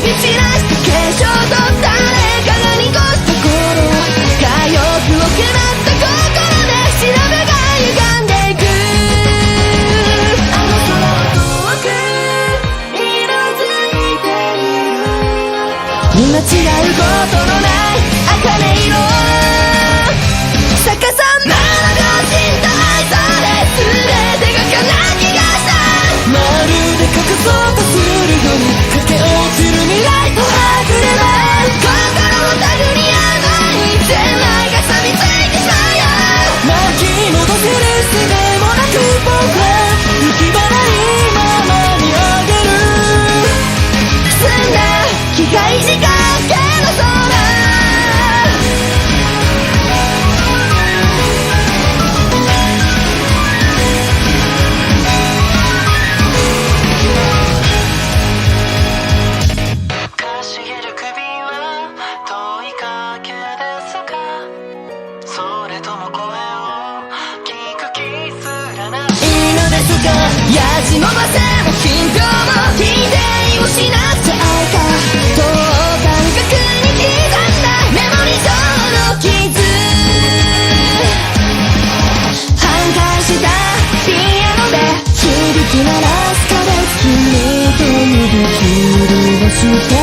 び散らした化粧と誰かが濁った頃火薬を食らった心で調べが歪んでいくあの空は遠く色づいている今違うことのない茜色逆さまな両親と愛され全てが叶う気がしたまるで隠そうとするように駆け落ちる未来とはぐれば心を手繰り合う前に全枚が錆びついてしまうよ巻き戻せる術もなく僕は浮き場ないままにあげる澄んだ機械仕掛けの空やじのばせも緊張も否定をしなくちゃあいか等間隔に刻んだメモリ上の傷反対したピアノで響き鳴らす壁君と指切りをして